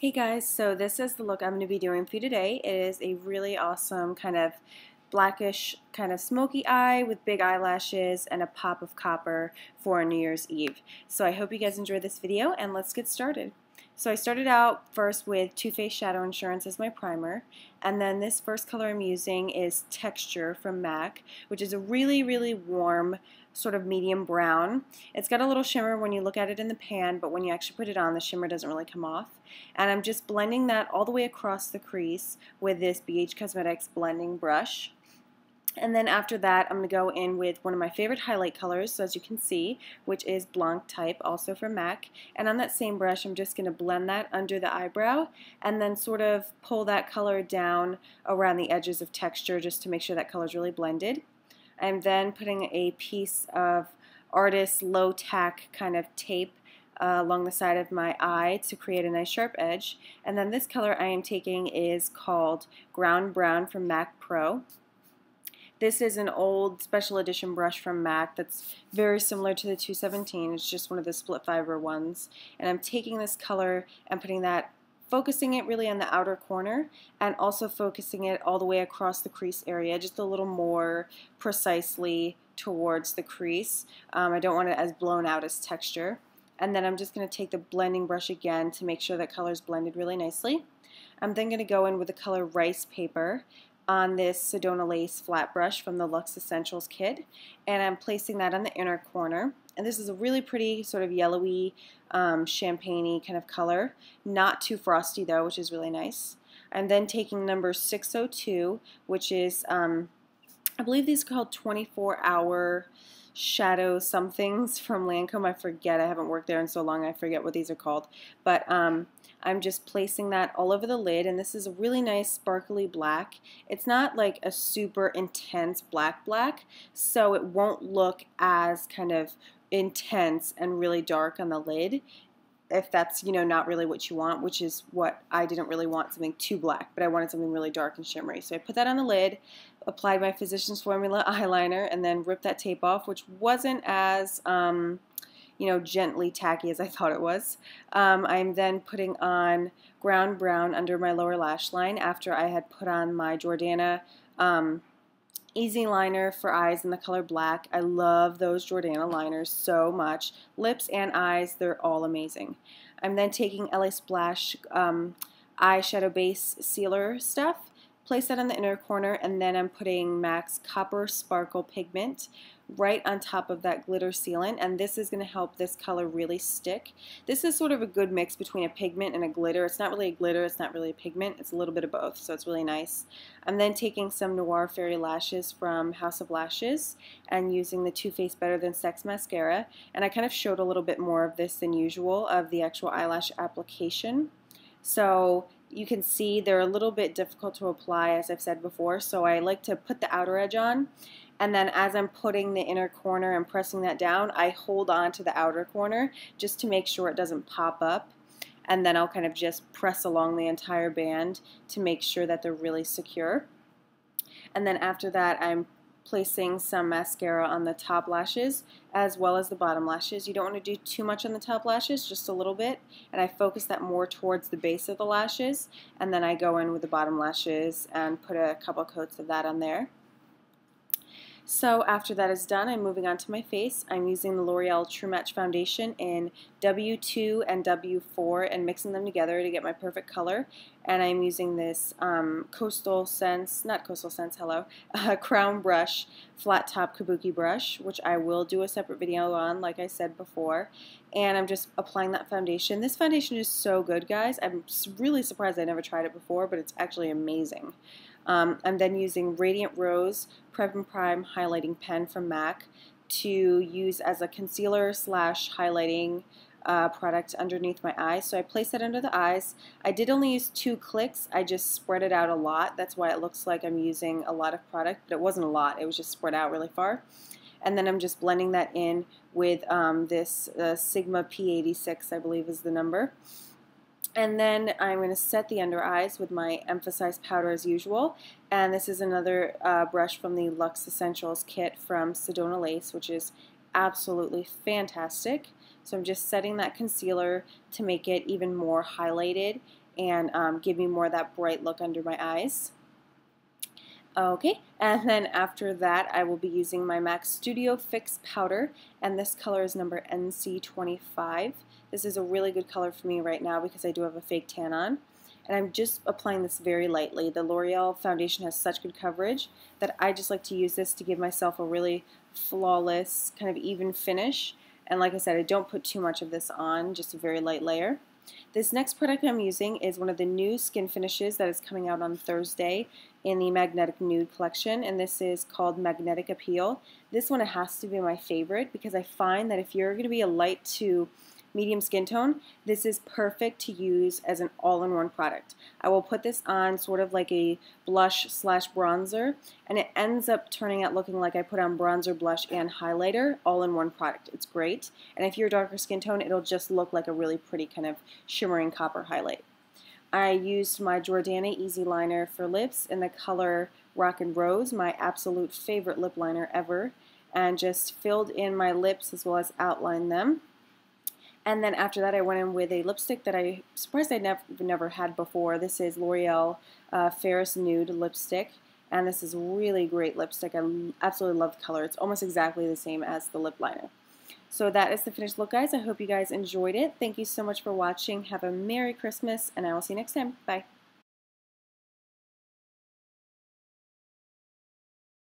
Hey guys, so this is the look I'm going to be doing for you today. It is a really awesome kind of blackish kind of smoky eye with big eyelashes and a pop of copper for New Year's Eve. So I hope you guys enjoyed this video and let's get started. So I started out first with Too Faced Shadow Insurance as my primer, and then this first color I'm using is Texture from MAC, which is a really warm sort of medium brown. It's got a little shimmer when you look at it in the pan, but when you actually put it on, the shimmer doesn't really come off. And I'm just blending that all the way across the crease with this BH Cosmetics blending brush. And then after that, I'm going to go in with one of my favorite highlight colors, so as you can see, which is Blanc type, also from MAC. And on that same brush, I'm just going to blend that under the eyebrow and then sort of pull that color down around the edges of Texture just to make sure that color is really blended. I'm then putting a piece of Artist low tack kind of tape along the side of my eye to create a nice sharp edge. And then this color I am taking is called Ground Brown from MAC Pro. This is an old special edition brush from MAC that's very similar to the 217. It's just one of the split fiber ones. And I'm taking this color and putting that, focusing it really on the outer corner and also focusing it all the way across the crease area, just a little more precisely towards the crease. I don't want it as blown out as Texture. And then I'm just going to take the blending brush again to make sure that color is blended really nicely. I'm then going to go in with the color Ricepaper on this Sedona Lace flat brush from the Luxe Essentials kit, and I'm placing that on the inner corner. And this is a really pretty sort of yellowy, champagne-y kind of color. Not too frosty though, which is really nice. I'm then taking number 602, which is, I believe these are called 24-hour shadow somethings from Lancome. I forget, I haven't worked there in so long, I forget what these are called. But I'm just placing that all over the lid, and this is a really nice sparkly black. It's not like a super intense black, so it won't look as kind of intense and really dark on the lid if that's, you know, not really what you want, which is what I didn't really want, something too black, but I wanted something really dark and shimmery. So I put that on the lid, applied my Physicians Formula eyeliner, and then ripped that tape off, which wasn't as you know, gently tacky as I thought it was. I'm then putting on Ground Brown under my lower lash line after I had put on my Jordana Easyliner for eyes in the color black. I love those Jordana liners so much. Lips and eyes, they're all amazing. I'm then taking LA Splash eyeshadow base sealer stuff, place that on the inner corner, and then I'm putting MAC's Copper Sparkle Pigment right on top of that glitter sealant, and this is going to help this color really stick. This is sort of a good mix between a pigment and a glitter. It's not really a glitter, it's not really a pigment, it's a little bit of both, so it's really nice. I'm then taking some Noir Fairy Lashes from House of Lashes and using the Too Faced Better Than Sex mascara, and I kind of showed a little bit more of this than usual of the actual eyelash application. So you can see they're a little bit difficult to apply, as I've said before, so I like to put the outer edge on, and then as I'm putting the inner corner and pressing that down, I hold on to the outer corner just to make sure it doesn't pop up, and then I'll kind of just press along the entire band to make sure that they're really secure. And then after that, I'm placing some mascara on the top lashes as well as the bottom lashes. You don't want to do too much on the top lashes, just a little bit, and I focus that more towards the base of the lashes, and then I go in with the bottom lashes and put a couple coats of that on there. So after that is done, I'm moving on to my face. I'm using the L'Oreal True Match Foundation in W2 and W4 and mixing them together to get my perfect color. And I'm using this Coastal Scents, not Coastal Scents, hello, Crown Brush flat top kabuki brush, which I will do a separate video on, like I said before. And I'm just applying that foundation. This foundation is so good, guys. I'm really surprised I never tried it before, but it's actually amazing. I'm then using Radiant Rose Prep and Prime Highlighting Pen from MAC to use as a concealer slash highlighting product underneath my eyes. So I place that under the eyes. I did only use 2 clicks. I just spread it out a lot. That's why it looks like I'm using a lot of product, but it wasn't a lot. It was just spread out really far. And then I'm just blending that in with this Sigma P86, I believe is the number. And then I'm going to set the under eyes with my emphasized powder as usual. And this is another brush from the Luxe Essentials kit from Sedona Lace, which is absolutely fantastic. So I'm just setting that concealer to make it even more highlighted and give me more of that bright look under my eyes. Okay, and then after that I will be using my MAC Studio Fix powder, and this color is number NC25. This is a really good color for me right now because I do have a fake tan on. And I'm just applying this very lightly. The L'Oreal foundation has such good coverage that I just like to use this to give myself a really flawless, kind of even finish. And like I said, I don't put too much of this on, just a very light layer. This next product I'm using is one of the new skin finishes that is coming out on Thursday in the Magnetic Nude collection, and this is called Magnetic Appeal. This one has to be my favorite because I find that if you're going to be a light to medium skin tone, this is perfect to use as an all-in-one product. I will put this on sort of like a blush slash bronzer, and it ends up turning out looking like I put on bronzer, blush, and highlighter all in one product. It's great, and if you're a darker skin tone, it'll just look like a really pretty kind of shimmering copper highlight. I used my Jordana Easyliner for lips in the color Rock and Rose, my absolute favorite lip liner ever, and just filled in my lips as well as outlined them. And then after that I went in with a lipstick that I'm surprised I never had before. This is L'Oreal Fairest Nude lipstick, and this is a really great lipstick. I absolutely love the color. It's almost exactly the same as the lip liner. So that is the finished look, guys. I hope you guys enjoyed it. Thank you so much for watching. Have a Merry Christmas, and I will see you next time. Bye.